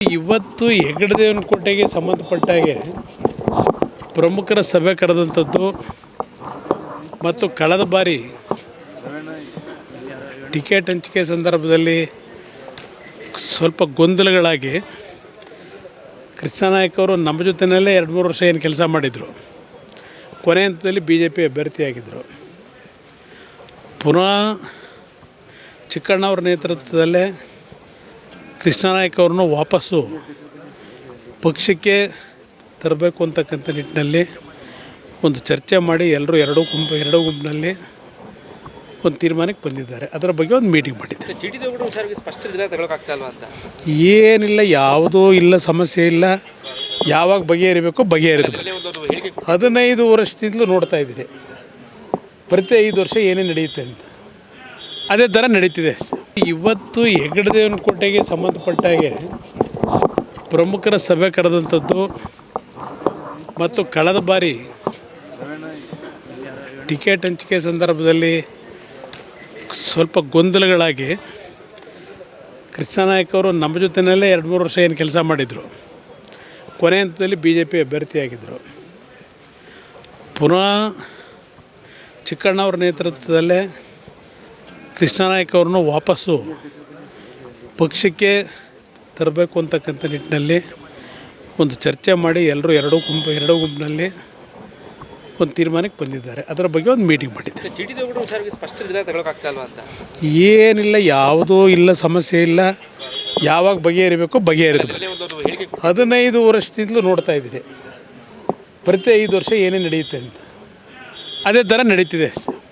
ಇವತ್ತು ಹೆಗ್ಗಡದೇವನಕೋಟೆಗೆ ಸಂಬಂಧಪಟ್ಟಾಗೆ ಪ್ರಮುಖರ ಸಭೆ ಕರೆದಂಥದ್ದು ಮತ್ತು ಕಳೆದ ಬಾರಿ ಟಿಕೆಟ್ ಹಂಚಿಕೆ ಸಂದರ್ಭದಲ್ಲಿ ಸ್ವಲ್ಪ ಗೊಂದಲಗಳಾಗಿ ಕೃಷ್ಣನಾಯಕ್ ಅವರು ನಮ್ಮ ಜೊತೆಯಲ್ಲೇ 2-3 ವರ್ಷ ಏನು ಕೆಲಸ ಮಾಡಿದರು. ಕೊನೆ ಹಂತದಲ್ಲಿ BJP ಅಭ್ಯರ್ಥಿಯಾಗಿದ್ದರು. ಪುನಃ ಚಿಕ್ಕಣ್ಣವ್ರ ನೇತೃತ್ವದಲ್ಲೇ ಕೃಷ್ಣನಾಯಕ್ ಅವ್ರನ್ನ ವಾಪಸ್ಸು ಪಕ್ಷಕ್ಕೆ ತರಬೇಕು ಅಂತಕ್ಕಂಥ ನಿಟ್ಟಿನಲ್ಲಿ ಒಂದು ಚರ್ಚೆ ಮಾಡಿ ಎಲ್ಲರೂ ಎರಡೂ ಗುಂಪಿನಲ್ಲಿ ಒಂದು ತೀರ್ಮಾನಕ್ಕೆ ಬಂದಿದ್ದಾರೆ. ಅದರ ಬಗ್ಗೆ ಒಂದು ಮೀಟಿಂಗ್ ಮಾಡಿದ್ದೆ. ಏನಿಲ್ಲ, ಯಾವುದೂ ಇಲ್ಲ, ಸಮಸ್ಯೆ ಇಲ್ಲ. ಯಾವಾಗ ಬಗೆಹರಿಬೇಕೋ ಬಗೆಹರಿದು 15 ವರ್ಷದಿಂದಲೂ ನೋಡ್ತಾ ಇದ್ದೀರಿ. ಪ್ರತಿ 5 ವರ್ಷ ಏನೇ ನಡೆಯುತ್ತೆ ಅಂತ ಅದೇ ಥರ ನಡೀತಿದೆ ಅಷ್ಟೆ. ಇವತ್ತು ಹೆಗ್ಗಡದೇವನಕೋಟೆಗೆ ಸಂಬಂಧಪಟ್ಟಾಗೆ ಪ್ರಮುಖರ ಸಭೆ ಕರೆದಂಥದ್ದು ಮತ್ತು ಕಳೆದ ಬಾರಿ ಟಿಕೆಟ್ ಹಂಚಿಕೆ ಸಂದರ್ಭದಲ್ಲಿ ಸ್ವಲ್ಪ ಗೊಂದಲಗಳಾಗಿ ಕೃಷ್ಣನಾಯಕ್ ಅವರು ನಮ್ಮ ಜೊತೆಯಲ್ಲೇ 2-3 ವರ್ಷ ಏನು ಕೆಲಸ ಮಾಡಿದರು. ಕೊನೆ ಹಂತದಲ್ಲಿ BJP ಅಭ್ಯರ್ಥಿಯಾಗಿದ್ದರು. ಪುನಃ ಚಿಕ್ಕಣ್ಣವ್ರ ನೇತೃತ್ವದಲ್ಲೇ ಕೃಷ್ಣನಾಯಕ್ ಅವ್ರನ್ನ ವಾಪಸ್ಸು ಪಕ್ಷಕ್ಕೆ ತರಬೇಕು ಅಂತಕ್ಕಂಥ ನಿಟ್ಟಿನಲ್ಲಿ ಒಂದು ಚರ್ಚೆ ಮಾಡಿ ಎಲ್ಲರೂ ಎರಡೂ ಗುಂಪಿನಲ್ಲಿ ಒಂದು ತೀರ್ಮಾನಕ್ಕೆ ಬಂದಿದ್ದಾರೆ. ಅದರ ಬಗ್ಗೆ ಒಂದು ಮೀಟಿಂಗ್ ಮಾಡಿದ್ದೆ. ಏನಿಲ್ಲ, ಯಾವುದೂ ಇಲ್ಲ, ಸಮಸ್ಯೆ ಇಲ್ಲ. ಯಾವಾಗ ಬಗೆಹರಿಬೇಕೋ ಬಗೆಹರಿದು 15 ವರ್ಷದಿಂದಲೂ ನೋಡ್ತಾ ಇದ್ದೀರಿ. ಪ್ರತಿ 5 ವರ್ಷ ಏನೇ ನಡೆಯುತ್ತೆ ಅಂತ ಅದೇ ಥರ ನಡೀತಿದೆ ಅಷ್ಟೆ.